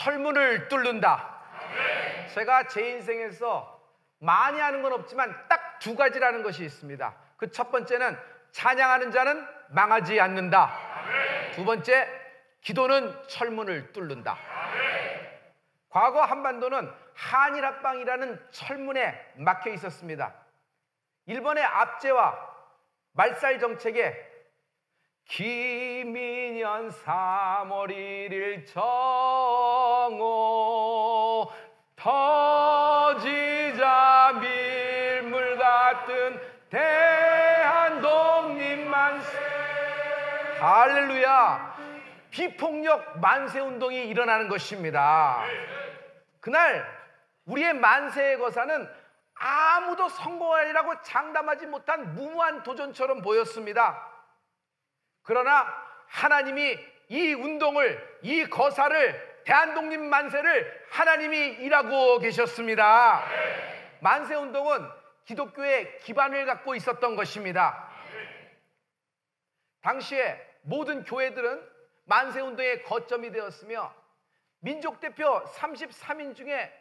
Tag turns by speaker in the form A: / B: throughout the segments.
A: 설문을 뚫는다. 제가 제 인생에서 많이 하는 건 없지만 딱 두 가지라는 것이 있습니다. 그 첫 번째는 찬양하는 자는 망하지 않는다. 두 번째, 기도는 철문을 뚫는다. 과거 한반도는 한일 합방이라는 철문에 막혀 있었습니다. 일본의 압제와 말살 정책에 김인년 3월 1일 정오 터지자 밀물 같은 대한독립만세, 할렐루야, 비폭력 만세운동이 일어나는 것입니다. 그날 우리의 만세의 거사는 아무도 성공하리라고 장담하지 못한 무모한 도전처럼 보였습니다. 그러나 하나님이 이 운동을, 이 거사를, 대한독립 만세를 하나님이 일하고 계셨습니다. 만세운동은 기독교의 기반을 갖고 있었던 것입니다. 당시에 모든 교회들은 만세운동의 거점이 되었으며 민족대표 33인 중에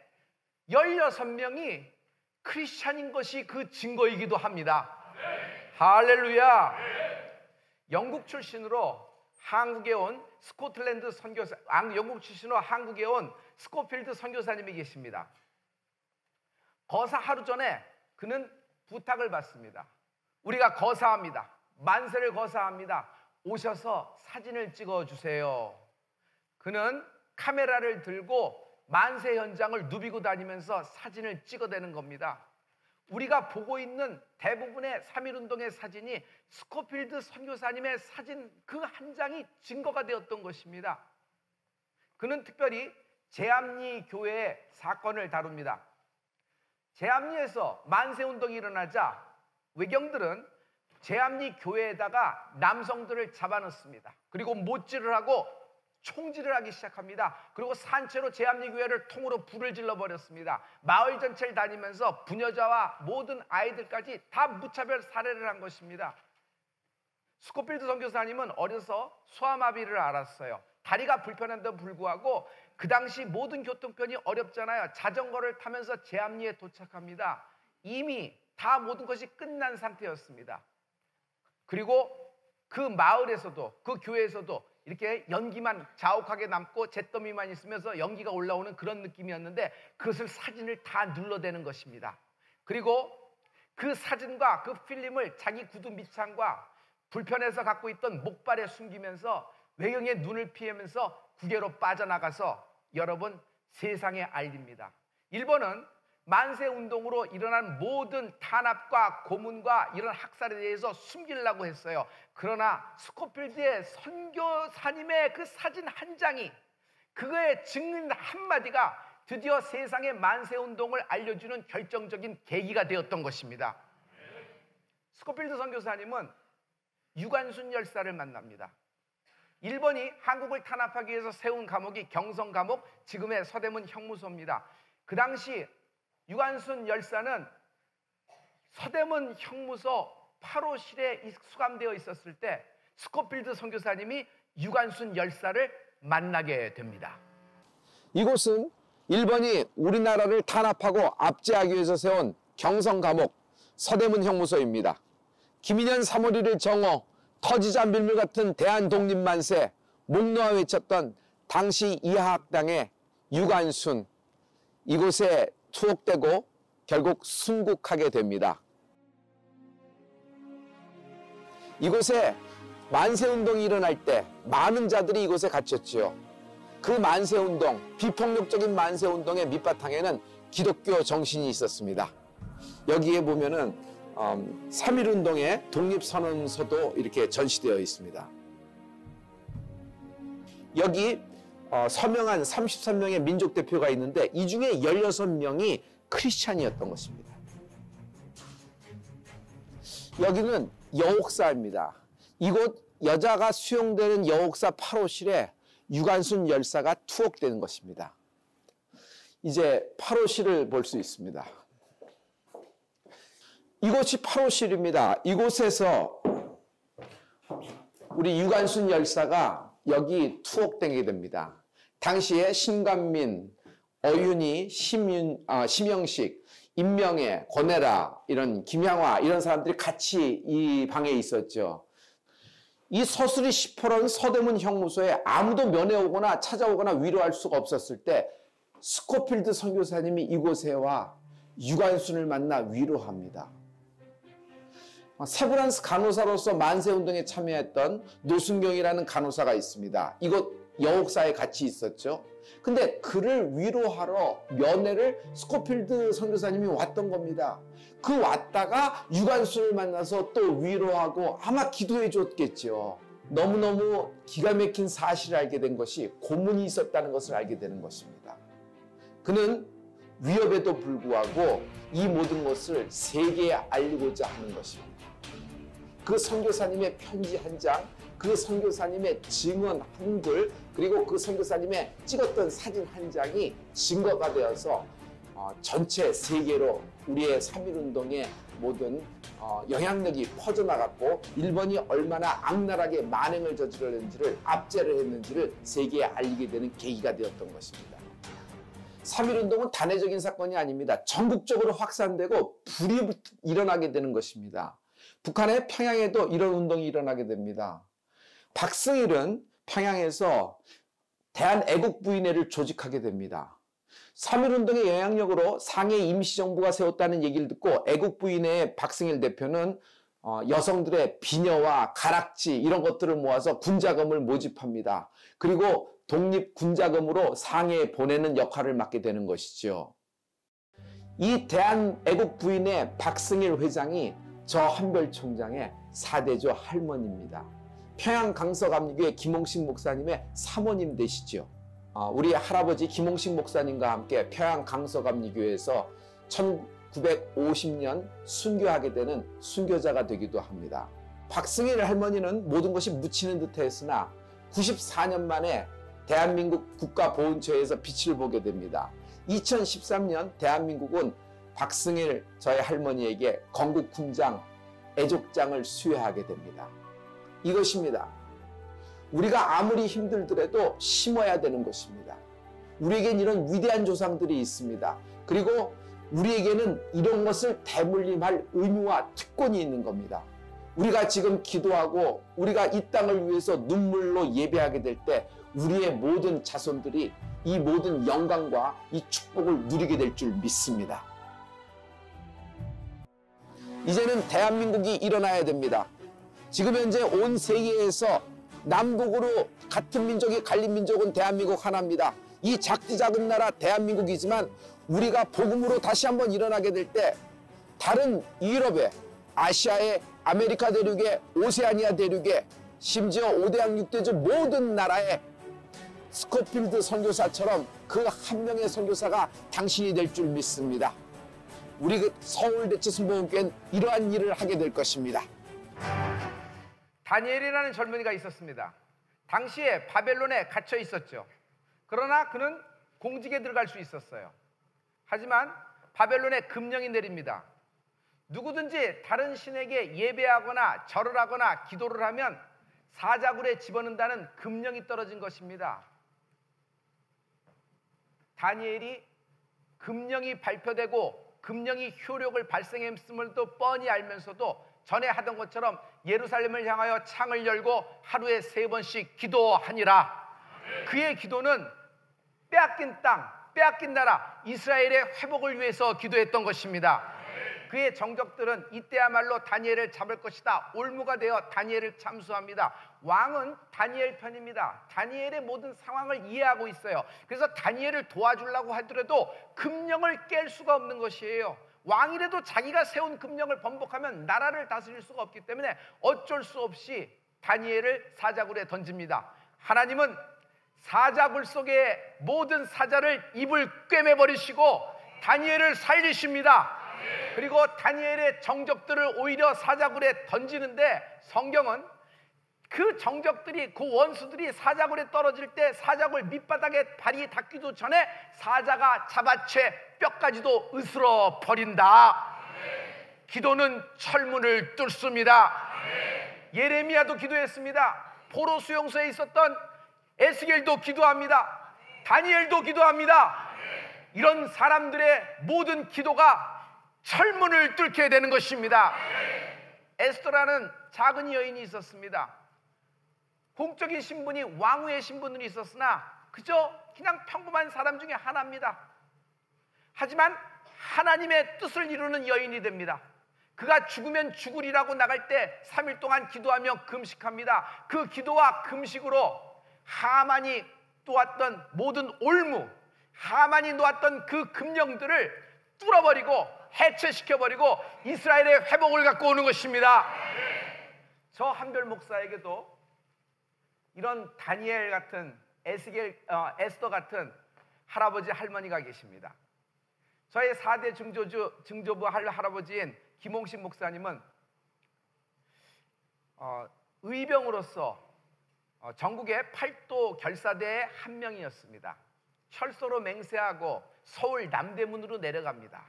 A: 16명이 크리스찬인 것이 그 증거이기도 합니다. 할렐루야. 영국 출신으로 한국에 온 스코틀랜드 선교사, 영국 출신으로 한국에 온 스코필드 선교사님이 계십니다. 거사 하루 전에 그는 부탁을 받습니다. 우리가 거사합니다. 만세를 거사합니다. 오셔서 사진을 찍어주세요. 그는 카메라를 들고 만세 현장을 누비고 다니면서 사진을 찍어대는 겁니다. 우리가 보고 있는 대부분의 3.1운동의 사진이 스코필드 선교사님의 사진 그 한 장이 증거가 되었던 것입니다. 그는 특별히 제암리 교회의 사건을 다룹니다. 제암리에서 만세운동이 일어나자 외경들은 제암리 교회에다가 남성들을 잡아넣습니다. 그리고 못질을 하고 총질을 하기 시작합니다. 그리고 산채로 제암리 교회를 통으로 불을 질러버렸습니다. 마을 전체를 다니면서 부녀자와 모든 아이들까지 다 무차별 살해를 한 것입니다. 스코필드 선교사님은 어려서 소아마비를 앓았어요. 다리가 불편한데도 불구하고 그 당시 모든 교통편이 어렵잖아요. 자전거를 타면서 제암리에 도착합니다. 이미 다 모든 것이 끝난 상태였습니다. 그리고 그 마을에서도, 그 교회에서도 이렇게 연기만 자욱하게 남고 잿더미만 있으면서 연기가 올라오는 그런 느낌이었는데 그것을 사진을 다 눌러대는 것입니다. 그리고 그 사진과 그 필름을 자기 구두 밑창과 불편해서 갖고 있던 목발에 숨기면서 외경의 눈을 피하면서 국외로 빠져나가서 여러분 세상에 알립니다. 일본은 만세운동으로 일어난 모든 탄압과 고문과 이런 학살에 대해서 숨기려고 했어요. 그러나 스코필드의 선교사님의 그 사진 한 장이, 그거의 증인 한마디가 드디어 세상의 만세운동을 알려주는 결정적인 계기가 되었던 것입니다. 스코필드 선교사님은 유관순 열사를 만납니다. 일본이 한국을 탄압하기 위해서 세운 감옥이 경성 감옥, 지금의 서대문 형무소입니다. 그 당시 유관순 열사는 서대문 형무소 8호실에 수감되어 있었을 때 스코필드 선교사님이 유관순 열사를 만나게 됩니다.
B: 이곳은 일본이 우리나라를 탄압하고 압제하기 위해서 세운 경성 감옥 서대문 형무소입니다. 김인년 3월 1일 정오 터지자 밀물 같은 대한독립만세 목 놓아 외쳤던 당시 이하학당의 유관순, 이곳에 투옥되고 결국 순국하게 됩니다. 이곳에 만세운동이 일어날 때 많은 자들이 이곳에 갇혔지요. 그 만세운동, 비폭력적인 만세운동의 밑바탕에는 기독교 정신이 있었습니다. 여기에 보면은 3.1운동의 독립선언서도 이렇게 전시되어 있습니다. 여기 서명한 33명의 민족대표가 있는데 이 중에 16명이 크리스찬이었던 것입니다. 여기는 여옥사입니다. 이곳 여자가 수용되는 여옥사 8호실에 유관순 열사가 투옥되는 것입니다. 이제 8호실을 볼 수 있습니다. 이곳이 8호실입니다. 이곳에서 우리 유관순 열사가 여기 투옥되게 됩니다. 당시에 신관민, 어윤희, 심영식, 임명애, 권혜라, 이런 김양화 이런 사람들이 같이 이 방에 있었죠. 이 서술이 시퍼런 서대문 형무소에 아무도 면회 오거나 찾아오거나 위로할 수가 없었을 때 스코필드 선교사님이 이곳에 와 유관순을 만나 위로합니다. 세브란스 간호사로서 만세운동에 참여했던 노순경이라는 간호사가 있습니다. 이곳 여옥사에 같이 있었죠. 근데 그를 위로하러 면회를 스코필드 선교사님이 왔던 겁니다. 그 왔다가 유관순을 만나서 또 위로하고 아마 기도해 줬겠죠. 너무너무 기가 막힌 사실을 알게 된 것이 고문이 있었다는 것을 알게 되는 것입니다. 그는 위협에도 불구하고 이 모든 것을 세계에 알리고자 하는 것입니다. 그 선교사님의 편지 한 장, 그 선교사님의 증언 한 글, 그리고 그 선교사님의 찍었던 사진 한 장이 증거가 되어서 전체 세계로 우리의 3.1운동의 모든 영향력이 퍼져나갔고 일본이 얼마나 악랄하게 만행을 저질렀는지를 압제를 했는지를 세계에 알리게 되는 계기가 되었던 것입니다. 3.1운동은 단회적인 사건이 아닙니다. 전국적으로 확산되고 불이 일어나게 되는 것입니다. 북한의 평양에도 이런 운동이 일어나게 됩니다. 박승일은 평양에서 대한애국부인회를 조직하게 됩니다. 3.1운동의 영향력으로 상해 임시정부가 세웠다는 얘기를 듣고 애국부인회의 박승일 대표는 여성들의 비녀와 가락지 이런 것들을 모아서 군자금을 모집합니다. 그리고 독립군자금으로 상해에 보내는 역할을 맡게 되는 것이죠. 이 대한애국부인회 박승일 회장이 저 한별총장의 4대조 할머니입니다. 평양 강서감리교회 김홍식 목사님의 사모님 되시죠. 우리 할아버지 김홍식 목사님과 함께 평양 강서감리교회에서 1950년 순교하게 되는 순교자가 되기도 합니다. 박승일 할머니는 모든 것이 묻히는 듯 했으나 94년 만에 대한민국 국가보훈처에서 빛을 보게 됩니다. 2013년 대한민국은 박승일 저의 할머니에게 건국훈장, 애족장을 수여하게 됩니다. 이것입니다. 우리가 아무리 힘들더라도 심어야 되는 것입니다. 우리에겐 이런 위대한 조상들이 있습니다. 그리고 우리에게는 이런 것을 대물림할 의무와 특권이 있는 겁니다. 우리가 지금 기도하고 우리가 이 땅을 위해서 눈물로 예배하게 될 때 우리의 모든 자손들이 이 모든 영광과 이 축복을 누리게 될 줄 믿습니다. 이제는 대한민국이 일어나야 됩니다. 지금 현재 온 세계에서 남북으로 같은 민족이 갈린 민족은 대한민국 하나입니다. 이 작디 작은 나라 대한민국이지만 우리가 복음으로 다시 한번 일어나게 될 때 다른 유럽에, 아시아에, 아메리카 대륙에, 오세아니아 대륙에, 심지어 5대양 6대주 모든 나라에 스코필드 선교사처럼 그 한 명의 선교사가 당신이 될 줄 믿습니다. 우리 서울대치순복음교회는 이러한 일을 하게 될 것입니다.
A: 다니엘이라는 젊은이가 있었습니다. 당시에 바벨론에 갇혀 있었죠. 그러나 그는 공직에 들어갈 수 있었어요. 하지만 바벨론에 금령이 내립니다. 누구든지 다른 신에게 예배하거나 절을 하거나 기도를 하면 사자굴에 집어넣는다는 금령이 떨어진 것입니다. 다니엘이 금령이 발표되고 금령이 효력을 발생했음을 또 뻔히 알면서도 전에 하던 것처럼 예루살렘을 향하여 창을 열고 하루에 3번씩 기도하니라. 그의 기도는 빼앗긴 땅, 빼앗긴 나라 이스라엘의 회복을 위해서 기도했던 것입니다. 그의 정적들은 이때야말로 다니엘을 잡을 것이다 올무가 되어 다니엘을 참수합니다. 왕은 다니엘 편입니다. 다니엘의 모든 상황을 이해하고 있어요. 그래서 다니엘을 도와주려고 하더라도 금령을 깰 수가 없는 것이에요. 왕이라도 자기가 세운 금령을 번복하면 나라를 다스릴 수가 없기 때문에 어쩔 수 없이 다니엘을 사자굴에 던집니다. 하나님은 사자굴 속에 모든 사자를 입을 꿰매버리시고 다니엘을 살리십니다. 그리고 다니엘의 정적들을 오히려 사자굴에 던지는데 성경은 그 정적들이, 그 원수들이 사자굴에 떨어질 때 사자굴 밑바닥에 발이 닿기도 전에 사자가 잡아채 뼈까지도 으스러 버린다. 기도는 철문을 뚫습니다. 예레미야도 기도했습니다. 포로 수용소에 있었던 에스겔도 기도합니다. 다니엘도 기도합니다. 이런 사람들의 모든 기도가 철문을 뚫게 되는 것입니다. 에스더라는 작은 여인이 있었습니다. 공적인 신분이 왕후의 신분으로 있었으나 그저 그냥 평범한 사람 중에 하나입니다. 하지만 하나님의 뜻을 이루는 여인이 됩니다. 그가 죽으면 죽으리라고 나갈 때 3일 동안 기도하며 금식합니다. 그 기도와 금식으로 하만이 놓았던 모든 올무, 하만이 놓았던 그 금령들을 뚫어버리고 해체시켜버리고 이스라엘의 회복을 갖고 오는 것입니다. 저 한별 목사에게도 이런 다니엘 같은 에스더 같은 할아버지 할머니가 계십니다. 저의 4대 증조부 할아버지인 김홍식 목사님은 의병으로서 전국의 8도 결사대의 한 명이었습니다. 혈서로 맹세하고 서울 남대문으로 내려갑니다.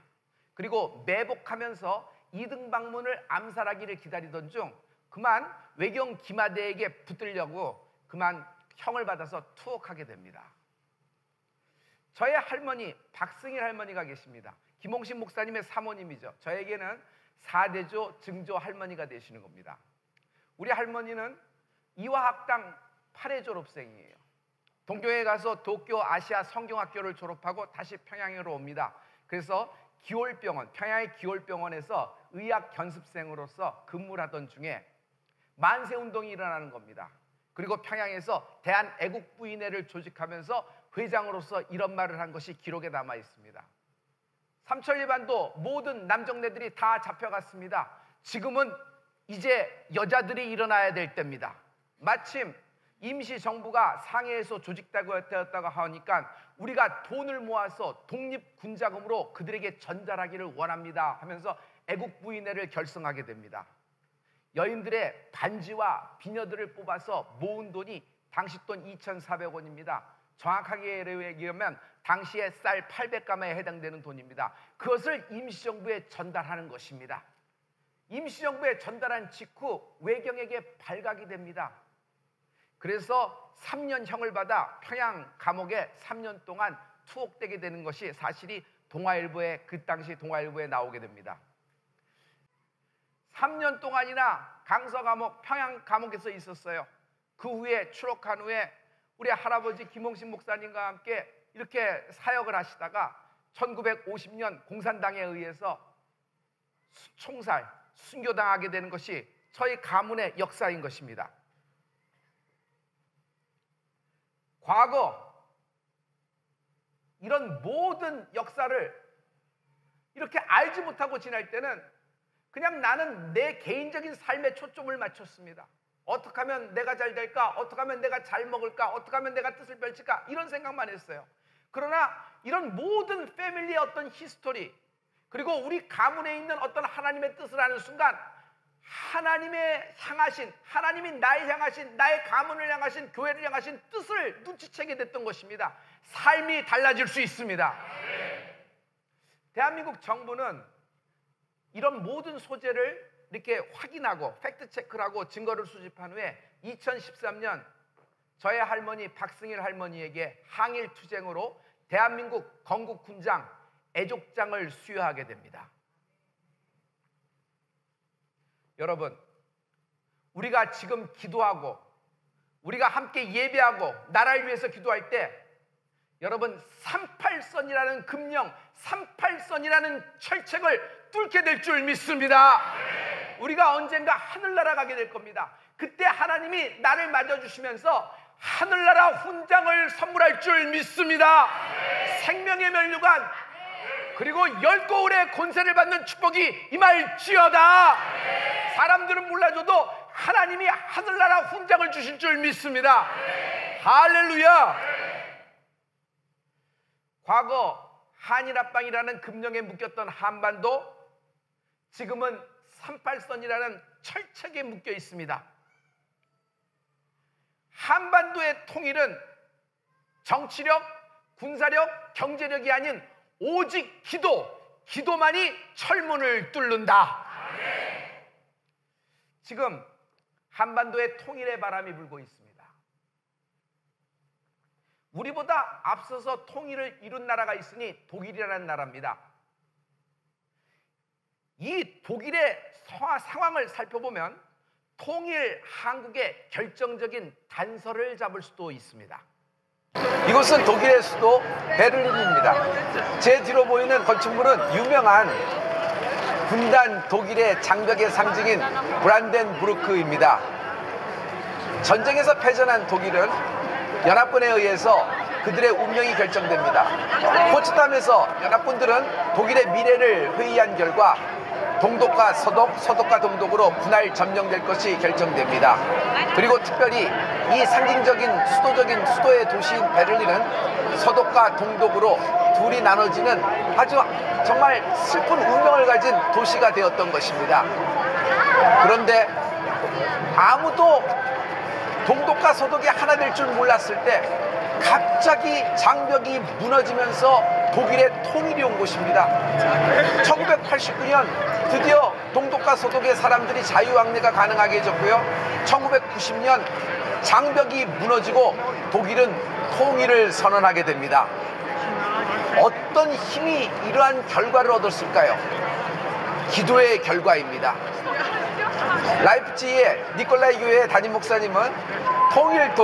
A: 그리고 매복하면서 이등방문을 암살하기를 기다리던 중 그만 외경 기마대에게 붙들려고 그만 형을 받아서 투옥하게 됩니다. 저의 할머니 박승일 할머니가 계십니다. 김홍식 목사님의 사모님이죠. 저에게는 4대조 증조 할머니가 되시는 겁니다. 우리 할머니는 이화학당 8회 졸업생이에요. 동경에 가서 도쿄 아시아 성경학교를 졸업하고 다시 평양으로 옵니다. 그래서 기올병원, 평양의 기올병원에서 의학 견습생으로서 근무를 하던 중에 만세운동이 일어나는 겁니다. 그리고 평양에서 대한애국부인회를 조직하면서 회장으로서 이런 말을 한 것이 기록에 남아 있습니다. 삼천리반도 모든 남정네들이 다 잡혀갔습니다. 지금은 이제 여자들이 일어나야 될 때입니다. 마침 임시정부가 상해에서 조직되었다고 하니까 우리가 돈을 모아서 독립군자금으로 그들에게 전달하기를 원합니다 하면서 애국부인회를 결성하게 됩니다. 여인들의 반지와 비녀들을 뽑아서 모은 돈이 당시 돈 2,400원입니다. 정확하게 얘기하면 당시에 쌀 800가마에 해당되는 돈입니다. 그것을 임시정부에 전달하는 것입니다. 임시정부에 전달한 직후 외경에게 발각이 됩니다. 그래서 3년형을 받아 평양 감옥에 3년 동안 투옥되게 되는 것이 사실이 동아일보에 그 당시 동아일보에 나오게 됩니다. 3년 동안이나 강서 감옥, 평양 감옥에서 있었어요. 그 후에 추록한 후에 우리 할아버지 김홍식 목사님과 함께 이렇게 사역을 하시다가 1950년 공산당에 의해서 총살, 순교당하게 되는 것이 저희 가문의 역사인 것입니다. 과거 이런 모든 역사를 이렇게 알지 못하고 지날 때는 그냥 나는 내 개인적인 삶에 초점을 맞췄습니다. 어떻게 하면 내가 잘 될까? 어떻게 하면 내가 잘 먹을까? 어떻게 하면 내가 뜻을 펼칠까? 이런 생각만 했어요. 그러나 이런 모든 패밀리의 어떤 히스토리, 그리고 우리 가문에 있는 어떤 하나님의 뜻을 아는 순간 하나님의 향하신, 하나님이 나의 향하신, 나의 가문을 향하신, 교회를 향하신 뜻을 눈치채게 됐던 것입니다. 삶이 달라질 수 있습니다. 대한민국 정부는 이런 모든 소재를 이렇게 확인하고 팩트 체크를 하고 증거를 수집한 후에 2013년 저의 할머니 박승일 할머니에게 항일 투쟁으로 대한민국 건국훈장 애족장을 수여하게 됩니다. 여러분, 우리가 지금 기도하고 우리가 함께 예배하고 나라를 위해서 기도할 때 여러분 38선이라는 금령, 38선이라는 철책을 뚫게 될 줄 믿습니다. 우리가 언젠가 하늘나라 가게 될 겁니다. 그때 하나님이 나를 맞아주시면서 하늘나라 훈장을 선물할 줄 믿습니다. 생명의 면류관 그리고 10거울의 권세를 받는 축복이 임할지어다. 사람들은 몰라줘도 하나님이 하늘나라 훈장을 주실 줄 믿습니다. 할렐루야. 과거 한일합방이라는 금령에 묶였던 한반도, 지금은 38선이라는 철책에 묶여 있습니다. 한반도의 통일은 정치력, 군사력, 경제력이 아닌 오직 기도만이 철문을 뚫는다. 지금 한반도에 통일의 바람이 불고 있습니다. 우리보다 앞서서 통일을 이룬 나라가 있으니 독일이라는 나라입니다. 이 독일의 상황을 살펴보면 통일 한국의 결정적인 단서를 잡을 수도 있습니다. 이곳은 독일의 수도 베를린입니다. 제 뒤로 보이는 건축물은 유명한 분단 독일의 장벽의 상징인 브란덴부르크입니다. 전쟁에서 패전한 독일은 연합군에 의해서 그들의 운명이 결정됩니다. 포츠담에서 연합군들은 독일의 미래를 회의한 결과 동독과 서독, 서독과 동독으로 분할 점령될 것이 결정됩니다. 그리고 특별히 이 상징적인 수도적인 수도의 도시인 베를린은 서독과 동독으로 둘이 나눠지는 아주 정말 슬픈 운명을 가진 도시가 되었던 것입니다. 그런데 아무도 동독과 서독이 하나 될 줄 몰랐을 때 갑자기 장벽이 무너지면서 독일의 통일이 온 것입니다. 1989년 드디어 동독과 서독의 사람들이 자유왕래가 가능하게 해졌고요. 1990년 장벽이 무너지고 독일은 통일을 선언하게 됩니다. 어떤 힘이 이러한 결과를 얻었을까요? 기도의 결과입니다. 라이프치히의 니콜라이 교회의 담임 목사님은 통일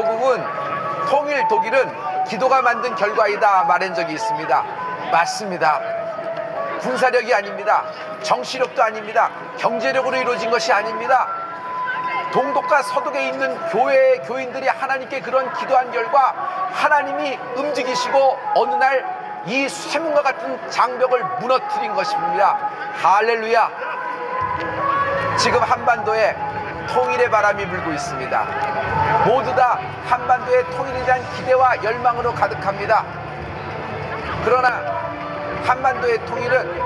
A: 독일은 기도가 만든 결과이다 말한 적이 있습니다. 맞습니다. 군사력이 아닙니다. 정치력도 아닙니다. 경제력으로 이루어진 것이 아닙니다. 동독과 서독에 있는 교회의 교인들이 하나님께 그런 기도한 결과 하나님이 움직이시고 어느 날 이 쇠문과 같은 장벽을 무너뜨린 것입니다. 할렐루야. 지금 한반도에 통일의 바람이 불고 있습니다. 모두 다 한반도의 통일에 대한 기대와 열망으로 가득합니다. 그러나 한반도의 통일은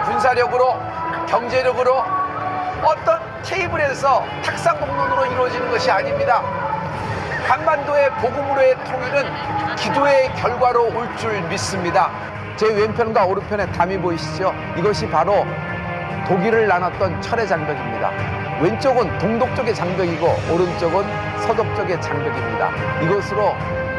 A: 군사력으로, 경제력으로, 어떤 테이블에서 탁상공론으로 이루어지는 것이 아닙니다. 한반도의 복음으로의 통일은 기도의 결과로 올 줄 믿습니다. 제 왼편과 오른편에 담이 보이시죠? 이것이 바로 독일을 나눴던 철의 장벽입니다. 왼쪽은 동독 쪽의 장벽이고 오른쪽은 서독 쪽의 장벽입니다. 이것으로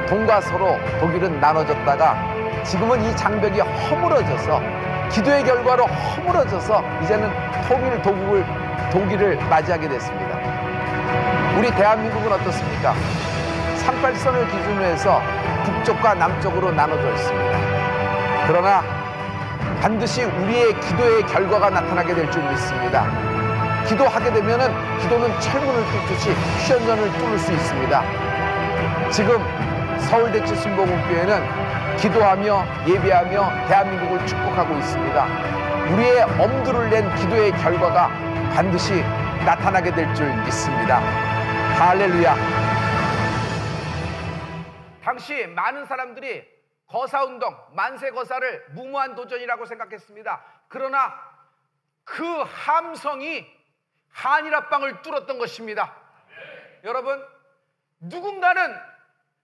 A: 동과 서로 독일은 나눠졌다가 지금은 이 장벽이 허물어져서 기도의 결과로 허물어져서 이제는 통일 독일을 맞이하게 됐습니다. 우리 대한민국은 어떻습니까? 38선을 기준으로 해서 북쪽과 남쪽으로 나눠져 있습니다. 그러나 반드시 우리의 기도의 결과가 나타나게 될 줄 믿습니다. 기도하게 되면은 기도는 철문을 뚫듯이 휴전전을 뚫을 수 있습니다. 지금 서울대치 순복음교회는 기도하며 예배하며 대한민국을 축복하고 있습니다. 우리의 엄두를 낸 기도의 결과가 반드시 나타나게 될 줄 믿습니다. 할렐루야. 당시 많은 사람들이 거사운동, 만세거사를 무모한 도전이라고 생각했습니다. 그러나 그 함성이 한일합방을 뚫었던 것입니다. 여러분, 누군가는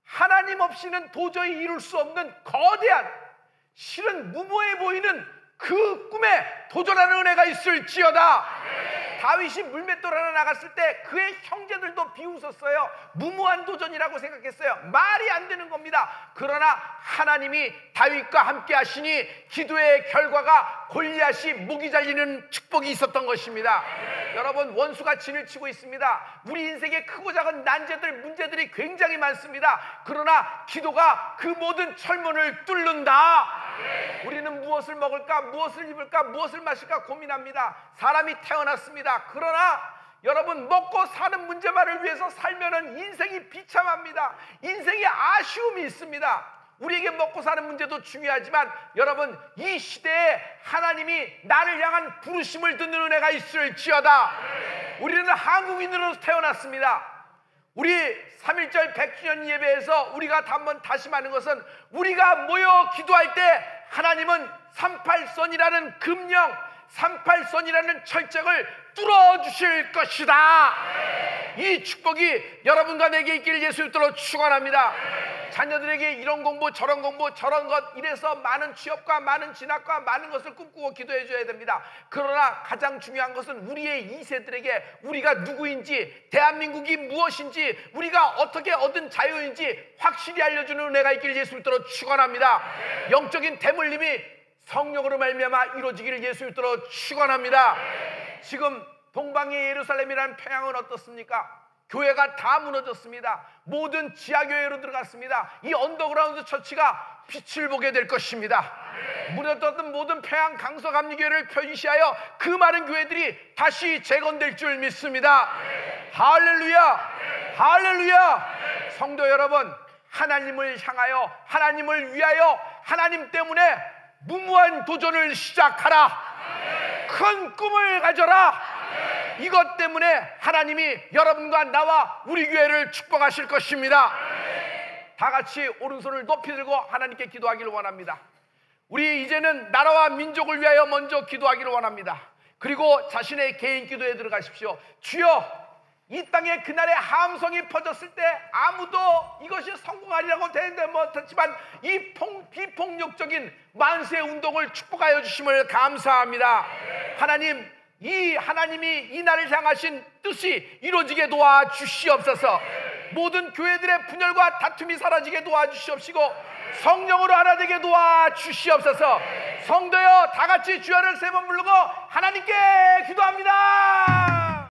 A: 하나님 없이는 도저히 이룰 수 없는 거대한, 실은 무모해 보이는 그 꿈에 도전하는 은혜가 있을지어다. 다윗이 물맷돌 하나 나갔을 때 그의 형제들도 비웃었어요. 무모한 도전이라고 생각했어요. 말이 안 되는 겁니다. 그러나 하나님이 다윗과 함께 하시니 기도의 결과가 골리앗이 목이 잘리는 축복이 있었던 것입니다. 여러분, 원수가 진을 치고 있습니다. 우리 인생에 크고 작은 난제들, 문제들이 굉장히 많습니다. 그러나 기도가 그 모든 철문을 뚫는다. 우리는 무엇을 먹을까, 무엇을 입을까, 무엇을 마실까 고민합니다. 사람이 태어났습니다. 그러나 여러분, 먹고 사는 문제만을 위해서 살면은 인생이 비참합니다. 인생에 아쉬움이 있습니다. 우리에게 먹고 사는 문제도 중요하지만 여러분, 이 시대에 하나님이 나를 향한 부르심을 듣는 은혜가 있을지어다. 우리는 한국인으로 태어났습니다. 우리 3.1절 100주년 예배에서 우리가 한번 다시 말하는 것은 우리가 모여 기도할 때 하나님은 38선이라는 금령, 38선이라는 철책을 뚫어주실 것이다. 이 축복이 여러분과 내게 있기를 예수 이름으로 축원합니다. 자녀들에게 이런 공부 저런 것 이래서 많은 취업과 많은 진학과 많은 것을 꿈꾸고 기도해 줘야 됩니다. 그러나 가장 중요한 것은 우리의 2세들에게 우리가 누구인지, 대한민국이 무엇인지, 우리가 어떻게 얻은 자유인지 확실히 알려주는 은혜가 있기를 예수 믿도록 축원합니다. 영적인 대물림이 성령으로 말미암아 이루어지기를 예수 믿도록 축원합니다. 지금 동방의 예루살렘이라는 평양은 어떻습니까? 교회가 다 무너졌습니다. 모든 지하교회로 들어갔습니다. 이 언더그라운드 처치가 빛을 보게 될 것입니다. 무너졌던 모든 평양 강서감리교회를 표시하여 그 많은 교회들이 다시 재건될 줄 믿습니다. 할렐루야, 할렐루야. 성도 여러분, 하나님을 향하여, 하나님을 위하여, 하나님 때문에 무모한 도전을 시작하라. 큰 꿈을 가져라. 이것 때문에 하나님이 여러분과 나와 우리 교회를 축복하실 것입니다. 다 같이 오른손을 높이 들고 하나님께 기도하기를 원합니다. 우리 이제는 나라와 민족을 위하여 먼저 기도하기를 원합니다. 그리고 자신의 개인 기도에 들어가십시오. 주여, 이 땅에 그날의 함성이 퍼졌을 때 아무도 이것이 성공하리라고 되는데 못했지만 이 비폭력적인 만세 운동을 축복하여 주심을 감사합니다. 하나님, 이 하나님이 이 날을 향하신 뜻이 이루어지게 도와주시옵소서. 모든 교회들의 분열과 다툼이 사라지게 도와주시옵시고 성령으로 하나 되게 도와주시옵소서. 성도여, 다 같이 주여를 세 번 부르고 하나님께 기도합니다.